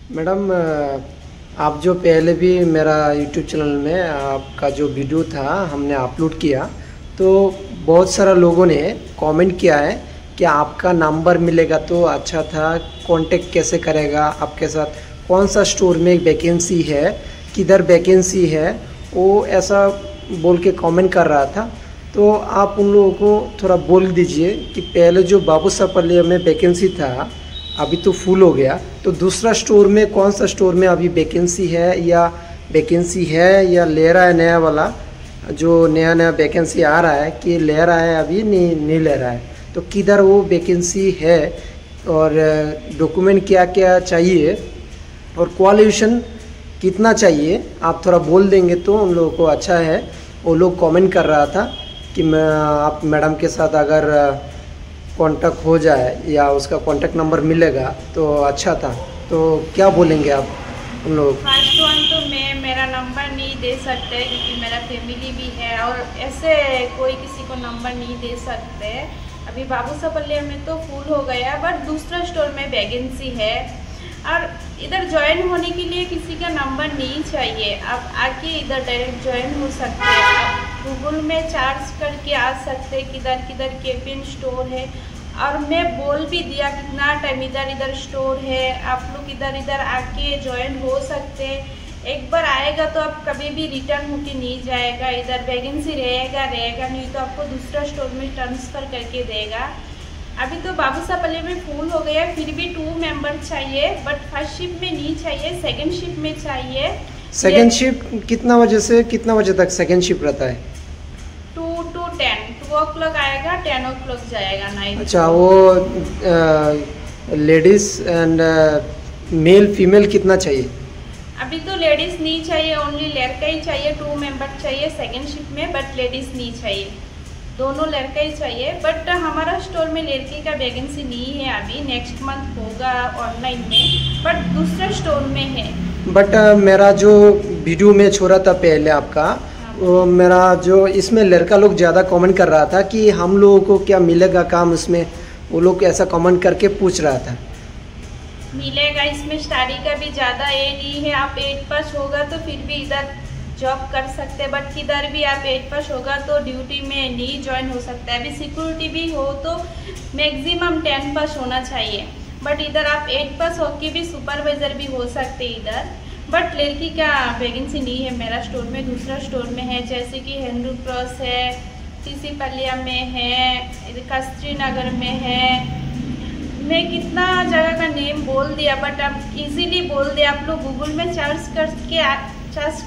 Madam आप जो पहले भी मेरा यूट्यूब चैनल में आपका जो वीडियो था हमने अपलोड किया, तो बहुत सारा लोगों ने कमेंट किया है कि आपका नंबर मिलेगा तो अच्छा था, कांटेक्ट कैसे करेगा आपके साथ, कौन सा स्टोर में वैकेंसी है, किधर वैकेंसी है, वो ऐसा बोल के कमेंट कर रहा था। तो आप उन लोगों को थोड़ा बोल दीजिए कि पहले जो बाबूसापल्ली में वैकेंसी था अभी तो फुल हो गया, तो दूसरा स्टोर में कौन सा स्टोर में अभी वैकेंसी है या ले रहा है नया वाला, जो नया वैकेंसी आ रहा है कि ले रहा है अभी नहीं ले रहा है, तो किधर वो वैकेंसी है और डॉक्यूमेंट क्या क्या चाहिए और क्वालिफिकेशन कितना चाहिए, आप थोड़ा बोल देंगे तो उन लोगों को अच्छा है। वो लोग कमेंट कर रहा था कि मैं आप मैडम के साथ अगर कांटेक्ट हो जाए या उसका कांटेक्ट नंबर मिलेगा तो अच्छा था, तो क्या बोलेंगे आप उन लोगों को? फर्स्ट वन तो मैं मेरा नंबर नहीं दे सकते क्योंकि मेरा फैमिली भी है और ऐसे कोई किसी को नंबर नहीं दे सकते। अभी बाबूसापल्ली में तो फुल हो गया, बट दूसरा स्टोर में वैकेंसी है और इधर ज्वाइन होने के लिए किसी का नंबर नहीं चाहिए। आप आके इधर डायरेक्ट ज्वाइन हो सकते हैं। आप गूगल में सर्च करके आ सकते हैं किधर किधर केपिन स्टोर है, और मैं बोल भी दिया कितना टाइम इधर इधर स्टोर है, आप लोग इधर इधर आके ज्वाइन हो सकते हैं। एक बार आएगा तो आप कभी भी रिटर्न होके नहीं जाएगा, इधर वैकेंसी रहेगा नहीं तो आपको दूसरा स्टोर में ट्रांसफ़र करके देगा। अभी तो बाबूसापल्ली में फुल हो गया, फिर भी 2 मेंबर चाहिए, बट फर्स्ट शिफ्ट में नहीं चाहिए, सेकंड शिफ्ट में चाहिए। सेकंड शिफ्ट कितना बजे से कितना बजे तक सेकंड शिफ्ट रहता है? 2 to 10, 2 o'clock आएगा, 10 o'clock जाएगा नाइट। अच्छा, वो लेडीज़ एंड मेल फीमेल कितना चाहिए? अभी तो लेडीज़ नहीं चाहिए, ओनली लड़का ही चाहिए। 2 मेंबर चाहिए सेकंड शिफ्ट में, बट लेडीज़ नहीं चाहिए, दोनों लड़का ही चाहिए। बट हमारा स्टोर में लड़के का वैकेंसी नहीं है, अभी नेक्स्ट मंथ होगा ऑनलाइन में, बट दूसरा स्टोर में है। बट मेरा जो वीडियो में छोड़ा था पहले आपका, वो मेरा जो इसमें लड़का लोग ज़्यादा कमेंट कर रहा था कि हम लोगों को क्या मिलेगा काम उसमें, वो लोग ऐसा कमेंट करके पूछ रहा था। मिलेगा, इसमें स्टडी का भी ज़्यादा ये नहीं है। आप 8 पास होगा तो फिर भी इधर जॉब कर सकते हैं, बट किधर भी आप 8 पास होगा तो ड्यूटी में नहीं ज्वाइन हो सकता है। अभी सिक्योरिटी भी हो तो मैक्सिमम 10 पास होना चाहिए, बट इधर आप 8 पास होके भी सुपरवाइज़र भी हो सकते इधर। बट लड़की का वैकेंसी नहीं है मेरा स्टोर में, दूसरा स्टोर में है, जैसे कि हिंदू क्रॉस है, टीसीपल्लिया में है, कस्त्री नगर में है। मैं कितना जगह का नेम बोल दिया, बट आप इजीली बोल दिया, आप लोग गूगल में सर्च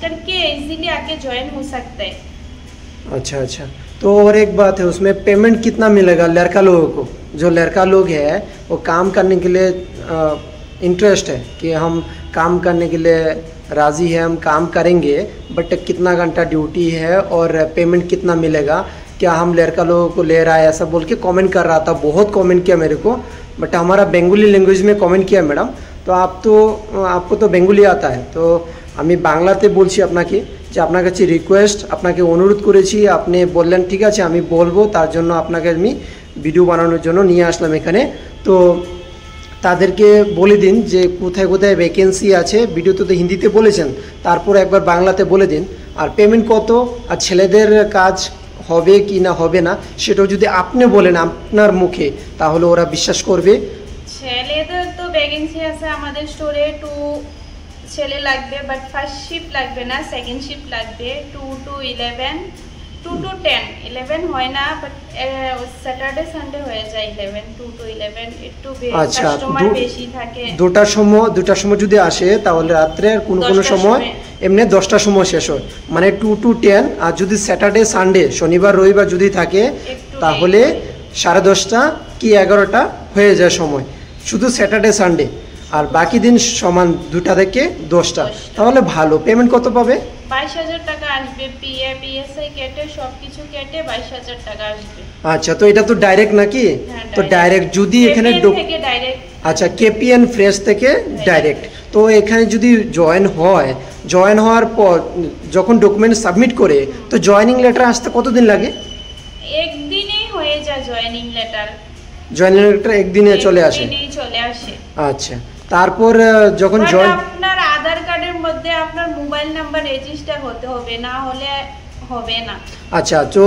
करके इजीली आके ज्वाइन हो सकते हैं। अच्छा, तो और एक बात है, उसमें पेमेंट कितना मिलेगा लड़का लोगों को? जो लड़का लोग है वो काम करने के लिए इंटरेस्ट है कि हम काम करने के लिए राज़ी है, हम काम करेंगे, बट कितना घंटा ड्यूटी है और पेमेंट कितना मिलेगा, क्या हम लड़का लोगों को ले रहा है, ऐसा बोल के कमेंट कर रहा था। बहुत कमेंट किया मेरे को, बट हमारा बेंगली लैंग्वेज में कमेंट किया मैडम, तो आपको तो बेंगली आता है, तो আমি বাংলাতে বলছি আপনাকে যে আপনার কাছে রিকোয়েস্ট, আপনাকে অনুরোধ করেছি, আপনি বললেন ঠিক আছে আমি বলবো, তার জন্য আপনাকে আমি ভিডিও বানানোর জন্য নিয়ে আসলাম এখানে। তো তাদেরকে বলে দিন যে কোথায় কোথায় ভ্যাকেন্সি আছে, ভিডিওতে তো হিন্দিতে বলেছেন, তারপর একবার বাংলাতে বলে দিন, আর পেমেন্ট কত, আর ছেলেদের কাজ হবে কি না হবে না সেটাও যদি আপনি বলেন আপনার মুখে, তাহলে ওরা বিশ্বাস করবে। ছেলেদের তো ভ্যাকেন্সি আছে আমাদের স্টোরে, 2 ছেলে লাগবে, বাট ফার্স্ট শিফট লাগবে না, সেকেন্ড শিফট লাগবে। 2 to 11, 2 to 10, 11 হয় না, বাট স্যাটারডে সানডে হয়ে যায় 11, 2 to 11 একটু কাস্টমার বেশি থাকে। দুটার সময় যদি আসে তাহলে রাত্রে কোনো সময় এমনি 10টার সময় শেষ হয়, মানে 2 to 10। আর যদি স্যাটারডে সানডে শনিবার রবিবার যদি থাকে তাহলে 10:30 কি 11টা হয়ে যায় সময়, শুধু স্যাটারডে সানডে, আর বাকি দিন সমান 2টা থেকে 10টা। তাহলে ভালো। পেমেন্ট কত পাবে? 22,000 টাকা আসবে, পিএসআই কেটে সব কিছু কেটে 22,000 টাকা আসবে। আচ্ছা, তো এটা তো ডাইরেক্ট নাকি? তো ডাইরেক্ট যদি এখানে আচ্ছা, কেপিএন ফ্রেশ থেকে ডাইরেক্ট, তো এখানে যদি জয়েন হওয়ার পর যখন ডকুমেন্ট সাবমিট করে, তো জয়েনিং লেটার আসতে কতদিন লাগে? একদিনেই হয়ে যায় জয়েনিং লেটার। জয়েনিং লেটার একদিনে চলে আসে? চলে আসে। আচ্ছা, তারপর যখন বাট জয়েন, আপনার আধার কার্ডের মধ্যে আপনার মোবাইল নাম্বার রেজিস্টার হতে হবে, না হলে হবে না। আচ্ছা, তো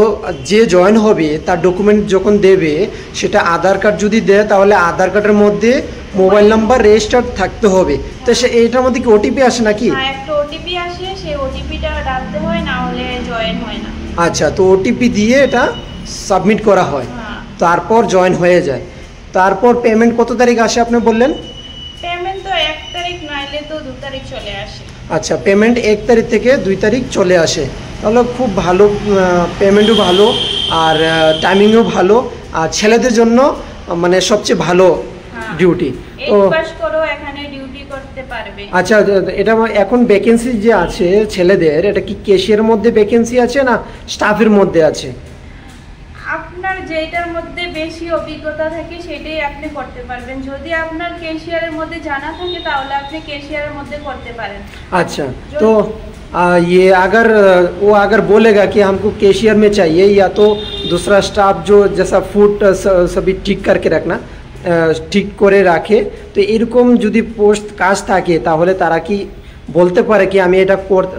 যে জয়েন হবে তার ডকুমেন্ট যখন দেবে, সেটা আধার কার্ড যদি দেয় তাহলে আধার কার্ডের মধ্যে মোবাইল নাম্বার রেজিস্টার্ড থাকতে হবে। তো সে এইটার মধ্যে কি ওটিপি আসে নাকি? হ্যাঁ, একটা ওটিপি আসে, সেই ওটিপিটা ডালতে হয়, না হলে জয়েন হয় না। আচ্ছা, তো ওটিপি দিয়ে এটা সাবমিট করা হয়, তারপর জয়েন হয়ে যায়। তারপর পেমেন্ট কত তারিখ আসে আপনি বললেন? পেমেন্ট তো 1 তারিখ নইলে তো 2 তারিখ চলে আসে। আচ্ছা, পেমেন্ট 1 তারিখ থেকে 2 তারিখ চলে আসে, তাহলে খুব ভালো, পেমেন্টও ভালো আর টাইমিংও ভালো, আর ছেলেদের জন্য মানে সবচেয়ে ভালো ডিউটি। তো 8 পাস করো এখানে ডিউটি করতে পারবে। আচ্ছা, এটা এখন ভ্যাকেন্সি যে আছে ছেলেদের, এটা কি ক্যাশিয়ারের মধ্যে ভ্যাকেন্সি আছে না স্টাফের মধ্যে আছে? আপনার যেটার মধ্যে বেশি অভিজ্ঞতা থাকে সেটাই আপনি করতে পারবেন। যদি আপনার ক্যাশিয়ারের মধ্যে জানা থাকে তাহলে আপনি ক্যাশিয়ারের মধ্যে করতে পারেন। अच्छा, तो ये अगर वो अगर बोलेगा कि हमको कैशियर में चाहिए या तो दूसरा स्टाफ जो जैसा फूड सभी ठीक करके रखना, ঠিক করে রাখে, তো এরকম যদি পোস্ট কাজ থাকে তাহলে তারা কি বলতে পারে কি আমি এটা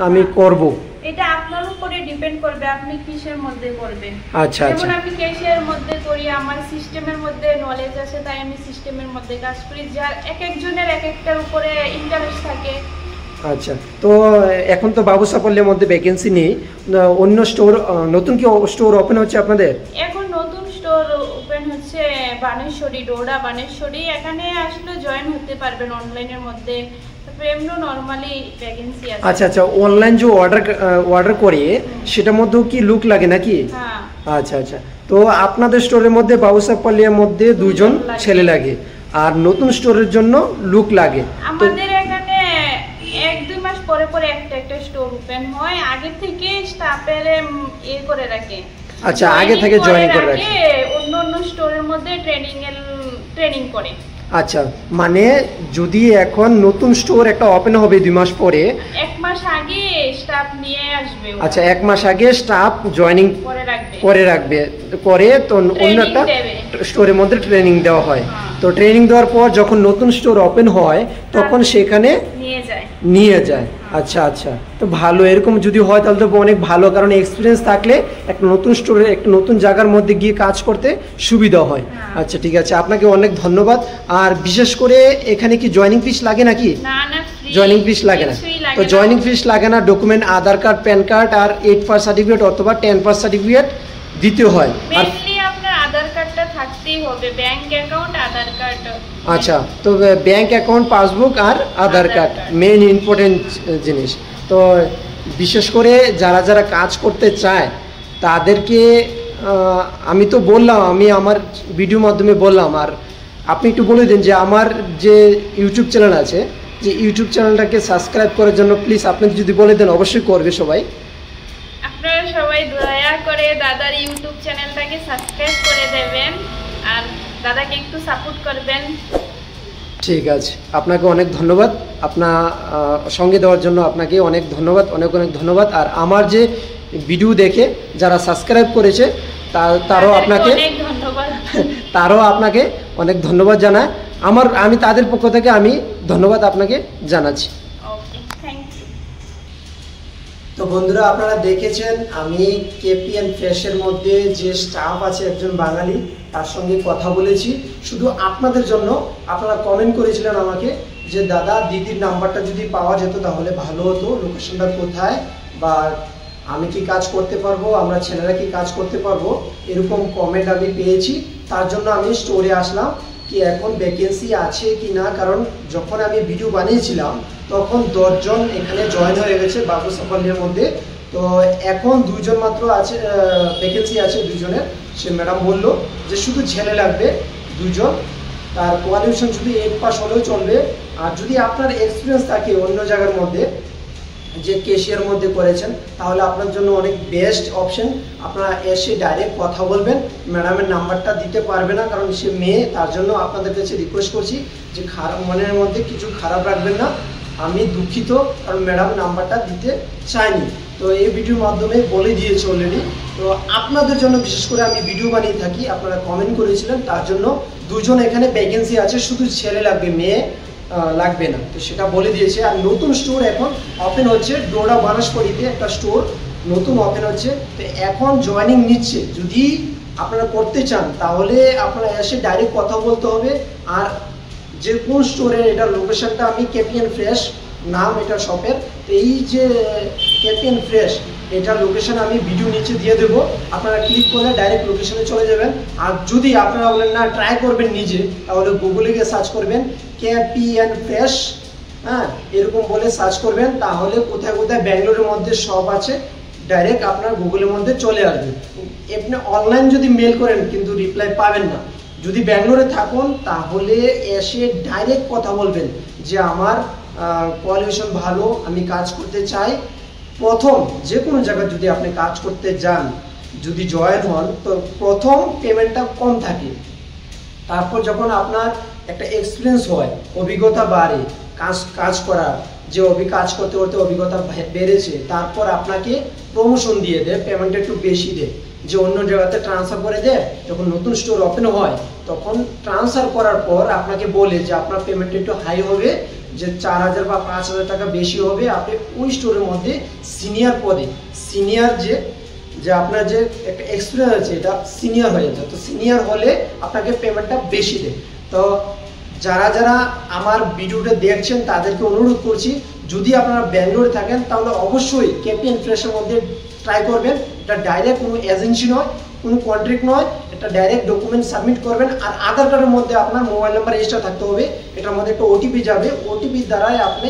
আমি করব? এটা আপনার উপরে ডিপেন্ড করবে আপনি কিসের মধ্যে করবেন। আচ্ছা আচ্ছা, যেমন আমি ক্যাশিয়ারের মধ্যে করি, আমার সিস্টেমের মধ্যে নলেজ আছে, তাই আমি সিস্টেমের মধ্যে কাজ করি। যার এক একজনের এক একটার উপরে ইন্টারেস্ট থাকে। আচ্ছা, তো এখন তো বাবু সাফল্যের মধ্যে ভ্যাকেন্সি নেই, অন্য স্টোর, নতুন কি স্টোর ওপেন হচ্ছে আপনাদের? এখন নতুন স্টোর ওপেন হচ্ছে বানেশ্বরী, ডোডা বানেশ্বরী। এখানে আসলে জয়েন হতে পারবেন অনলাইনের মধ্যে। এমনি নরমালি ভ্যাকেন্সি আছে। আচ্ছা আচ্ছা, অনলাইন যে অর্ডার করে সেটার মধ্যেও কি লুক লাগে নাকি? হ্যাঁ। আচ্ছা আচ্ছা, তো আপনাদের স্টোরের মধ্যে বাবু সাফল্যের মধ্যে 2 জন ছেলে লাগে, আর নতুন স্টোরের জন্য লুক লাগে। আমাদের এখানে 1-2 মাস পরে পরে একটা স্টোর ওপেন হয়, আগে থেকে স্টাফের করে রাখে। আচ্ছা, আগে থেকে জয়েন করে রাখে, অন্য স্টোরের মধ্যে ট্রেনিং করে। আচ্ছা, মানে যদি এখন নতুন স্টোর একটা ওপেন হবে 2 মাস পরে, 1 মাস আগে স্টাফ নিয়ে আসবে। আচ্ছা, 1 মাস আগে স্টাফ জয়েনিং করে রাখবে, করে তো অন্য একটা স্টোরের মধ্যে ট্রেনিং দেওয়া হয়। তো ট্রেনিং দেওয়ার পর যখন নতুন স্টোর ওপেন হয় তখন সেখানে নিয়ে যায়। আচ্ছা আচ্ছা, তো ভালো, এরকম যদি হয় তাহলে তো অনেক ভালো, কারণ এক্সপিরিয়েন্স থাকলে একটা নতুন স্টোরে একটা নতুন জায়গার মধ্যে গিয়ে কাজ করতে সুবিধা হয়। আচ্ছা, ঠিক আছে, আপনাকে অনেক ধন্যবাদ। আর বিশেষ করে এখানে কি জয়েনিং ফিস লাগে নাকি? জয়েনিং ফিস লাগে না, তো জয়েনিং ফিস লাগে না। ডকুমেন্ট আধার কার্ড, প্যান কার্ড আর 8 পাস সার্টিফিকেট অথবা 10 পাস সার্টিফিকেট দিতে হয়। আর আপনার আধার কার্ডটা থাকতেই হবে, ব্যাংক অ্যাকাউন্ট, আধার কার্ড। আচ্ছা, তো ব্যাংক অ্যাকাউন্ট, পাসবুক আর আধার কার্ড মেইন ইম্পর্টেন্ট জিনিস। তো বিশেষ করে যারা যারা কাজ করতে চায় তাদেরকে আমি তো বললাম, আমি আমার ভিডিও মাধ্যমে বললাম, আর আপনি একটু বলে দিন যে আমার যে ইউটিউব চ্যানেল আছে, যে ইউটিউব চ্যানেলটাকে সাবস্ক্রাইব করার জন্য প্লিজ আপনি যদি বলে দেন, অবশ্যই করবে সবাই। আপনারা সবাই দয়া করে দাদার ইউটিউব চ্যানেলটাকে সাবস্ক্রাইব করে দেবেন আর দাদাকে একটু সাপোর্ট করবেন। ঠিক আছে, আপনাকে অনেক ধন্যবাদ, আপনার সঙ্গে দেওয়ার জন্য আপনাকে অনেক ধন্যবাদ, অনেক অনেক ধন্যবাদ। আর আমার যে ভিডিও দেখে যারা সাবস্ক্রাইব করেছে তারাও আপনাকে অনেক ধন্যবাদ জানায়। আমি তাদের পক্ষ থেকে আমি ধন্যবাদ আপনাকে জানাচ্ছি। তো বন্ধুরা, আপনারা দেখেছেন আমি কেপিএন ফ্রেশের মধ্যে যে স্টাফ আছে একজন বাঙালি, তার সঙ্গে কথা বলেছি শুধু আপনাদের জন্য। আপনারা কমেন্ট করেছিলেন আমাকে যে দাদা দিদির নাম্বারটা যদি পাওয়া যেত তাহলে ভালো হতো, লোকেশনটা কোথায় বা আমি কি কাজ করতে পারবো, আমরা ছেলেরা কি কাজ করতে পারবো, এরকম কমেন্ট আমি পেয়েছি। তার জন্য আমি স্টোরে আসলাম কি এখন ভ্যাকেন্সি আছে কি না, কারণ যখন আমি ভিডিও বানিয়েছিলাম তখন 10 জন এখানে জয়েন হয়ে গেছে বাবু সাফল্যের মধ্যে। তো এখন 2 জন মাত্র আছে, ভ্যাকেন্সি আছে 2 জনের। সে ম্যাডাম বললো যে শুধু ছেলে লাগবে 2 জন, তার কোয়ালিফিকেশন শুধু 8 পাস হলেও চলবে। আর যদি আপনার এক্সপিরিয়েন্স থাকে অন্য জায়গার মধ্যে, যে ক্যাশিয়ার মধ্যে করেছেন, তাহলে আপনার জন্য অনেক বেস্ট অপশন। আপনারা এসে ডাইরেক্ট কথা বলবেন, ম্যাডামের নাম্বারটা দিতে পারবে না কারণ সে মেয়ে। তার জন্য আপনাদের কাছে রিকোয়েস্ট করছি যে মনের মধ্যে কিছু খারাপ রাখবেন না, আমি দুঃখিত কারণ ম্যাডাম নাম্বারটা দিতে চাইনি। তো এই ভিডিওর মাধ্যমে বলে দিয়েছে অলরেডি। তো আপনাদের জন্য বিশেষ করে আমি ভিডিও বানিয়ে থাকি, আপনারা কমেন্ট করেছিলেন, তার জন্য 2 জন এখানে ভ্যাকেন্সি আছে, শুধু ছেলে লাগবে, মেয়ে লাগবে না। তো সেটা বলে দিয়েছে। আর নতুন স্টোর এখন ওপেন হচ্ছে ডোডা বানাসপড়িতে, একটা স্টোর নতুন ওপেন হচ্ছে। তো এখন জয়েনিং নিচ্ছে, যদি আপনারা করতে চান তাহলে আপনারা এসে ডাইরেক্ট কথা বলতে হবে। আর যে কোন স্টোরের এটা লোকেশনটা আমি কেপিএন ফ্রেশ নাম এটা শপের। তো এই যে কেপিএন ফ্রেশ এটার লোকেশন আমি ভিডিও নিচে দিয়ে দেবো, আপনারা ক্লিক করলে ডাইরেক্ট লোকেশনে চলে যাবেন। আর যদি আপনারা বলেন না ট্রাই করবেন নিজে, তাহলে গুগলে গিয়ে সার্চ করবেন কেপিএন ফ্রেশ, হ্যাঁ এরকম বলে সার্চ করবেন, তাহলে কোথায় কোথায় ব্যাঙ্গালোরের মধ্যে সব আছে ডাইরেক্ট আপনার গুগলের মধ্যে চলে আসবে। আপনি অনলাইন যদি মেল করেন কিন্তু রিপ্লাই পাবেন না। যদি ব্যাঙ্গালোরে থাকুন তাহলে এসে ডাইরেক্ট কথা বলবেন যে আমার কোয়ালিফিকেশন ভালো, আমি কাজ করতে চাই। প্রথম যে কোনো জায়গায় যদি আপনি কাজ করতে যান, যদি জয়েন হন, তো প্রথম পেমেন্টটা কম থাকে। তারপর যখন আপনার একটা এক্সপিরিয়েন্স হয়, অভিজ্ঞতা বাড়ে, কাজ করার যে কাজ করতে করতে অভিজ্ঞতা বেড়েছে, তারপর আপনাকে প্রমোশন দিয়ে দেয়, পেমেন্ট একটু বেশি দেয়। যে অন্য জায়গাতে ট্রান্সফার করে দেয়, যখন নতুন স্টোর ওপেন হয় তখন ট্রান্সফার করার পর আপনাকে বলে যে আপনার পেমেন্ট একটু হাই হবে, যে 4000 বা 5000 টাকা বেশি হবে। আপনি ওই স্টোরের মধ্যে সিনিয়র পদে, সিনিয়র যে আপনার যে একটা এক্সপিরিয়েন্স আছে এটা সিনিয়র হয়ে যায়। তো সিনিয়র হলে আপনাকে পেমেন্টটা বেশি দেয়। তো যারা যারা আমার ভিডিওটা দেখছেন তাদেরকে অনুরোধ করছি, যদি আপনারা ব্যাঙ্গালোরে থাকেন তাহলে অবশ্যই কেপিএন ফ্রেশের মধ্যে ট্রাই করবেন। এটা ডাইরেক্ট কোনো এজেন্সি নয়, কোনো কন্ট্রাক্ট নয়, এটা ডাইরেক্ট ডকুমেন্ট সাবমিট করবেন। আর আধার কার্ডের মধ্যে আপনার মোবাইল নাম্বার রেজিস্টার থাকতে হবে। এটার মধ্যে একটা ওটিপি যাবে, ওটিপির দ্বারাই আপনি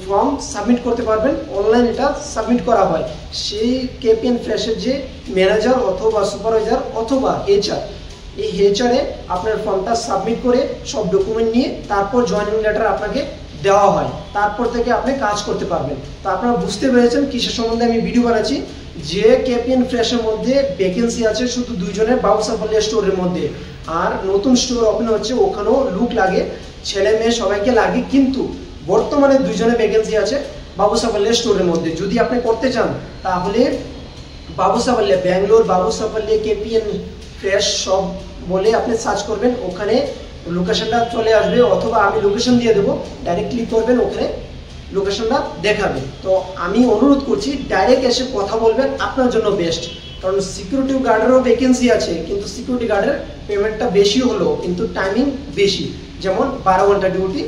ফর্ম সাবমিট করতে পারবেন। অনলাইন এটা সাবমিট করা হয়। সেই কেপিএন ফ্রেশের যে ম্যানেজার অথবা সুপারভাইজার অথবা এইচআর, এই এইচআরে আপনার ফর্মটা সাবমিট করে সব ডকুমেন্ট নিয়ে তারপর জয়েনিং লেটার আপনাকে দেওয়া হয়। তারপর থেকে আপনি কাজ করতে পারবেন। তো আপনারা বুঝতে পেরেছেন কিসের সম্বন্ধে আমি ভিডিও বানাচ্ছি। যে কেপিএন ফ্রেশের মধ্যে ভ্যাকেন্সি আছে শুধু 2 জনের, বাবুসাপাল্লিয়া স্টোরের মধ্যে। আর নতুন স্টোর ওপেন হচ্ছে, ওখানেও লুক লাগে, ছেলে মেয়ে সবাইকে লাগে, কিন্তু বর্তমানে 2 জনের ভ্যাকেন্সি আছে বাবুসাপাল্লিয়া স্টোরের মধ্যে। যদি আপনি করতে চান তাহলে বাবুসাপাল্লিয়া, ব্যাঙ্গালোর বাবুসাপাল্লিয়া কেপিএন ফ্রেশ সব বলে আপনি সার্চ করবেন, ওখানে লোকেশনটা চলে আসবে। অথবা আমি লোকেশন দিয়ে দেবো, ডাইরেক্ট ক্লিক করবেন, ওখানে লোকেশনটা দেখাবে। তো আমি অনুরোধ করছি ডাইরেক্ট এসে কথা বলবেন, আপনার জন্য বেস্ট। কারণ সিকিউরিটি গার্ডেরও ভ্যাকেন্সি আছে, কিন্তু সিকিউরিটি গার্ডের পেমেন্টটা বেশি হলো কিন্তু টাইমিং বেশি। যেমন 12 ঘন্টা ডিউটি,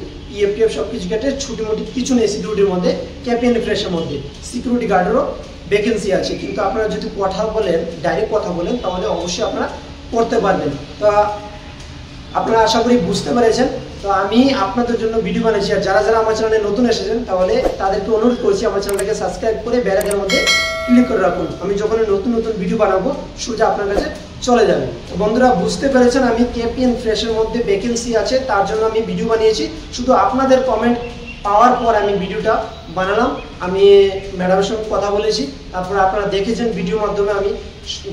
পিএফ সব কিছু কেটে ছুটিমুটি কিছু নেই সিকিউরিটির মধ্যে। কেপিএন ফ্রেশের মধ্যে সিকিউরিটি গার্ডেরও ভ্যাকেন্সি আছে, কিন্তু আপনারা যদি কথা বলেন, ডাইরেক্ট কথা বলেন, তাহলে অবশ্যই আপনারা করতে পারবেন। তো আপনারা আশা করি বুঝতে পেরেছেন। তো আমি আপনাদের জন্য ভিডিও বানাচ্ছি। আর যারা যারা আমার চ্যানেলে নতুন এসেছেন তাহলে তাদেরকে অনুরোধ করছি আমার চ্যানেলটাকে সাবস্ক্রাইব করে বেল আইকনের মধ্যে ক্লিক করে রাখুন। আমি যখন নতুন নতুন ভিডিও বানাবো সোজা আপনার কাছে চলে যাবে। তো বন্ধুরা বুঝতে পেরেছেন, আমি কেপিএন ফ্রেশের মধ্যে ভ্যাকেন্সি আছে তার জন্য আমি ভিডিও বানিয়েছি। শুধু আপনাদের কমেন্ট পাওয়ার পর আমি ভিডিওটা বানালাম। আমি ম্যাডামের সঙ্গে কথা বলেছি, তারপরে আপনারা দেখেছেন ভিডিওর মাধ্যমে আমি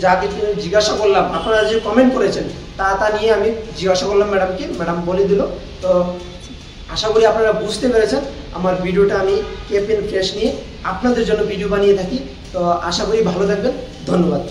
যা কিছু জিজ্ঞাসা করলাম, আপনারা যে কমেন্ট করেছেন তা নিয়ে আমি জিজ্ঞাসা করলাম ম্যাডামকে, ম্যাডাম বলে দিল। তো আশা করি আপনারা বুঝতে পেরেছেন আমার ভিডিওটা আমি কেপিএন ফ্রেশ নিয়ে আপনাদের জন্য ভিডিও বানিয়ে থাকি। তো আশা করি ভালো থাকবেন, ধন্যবাদ।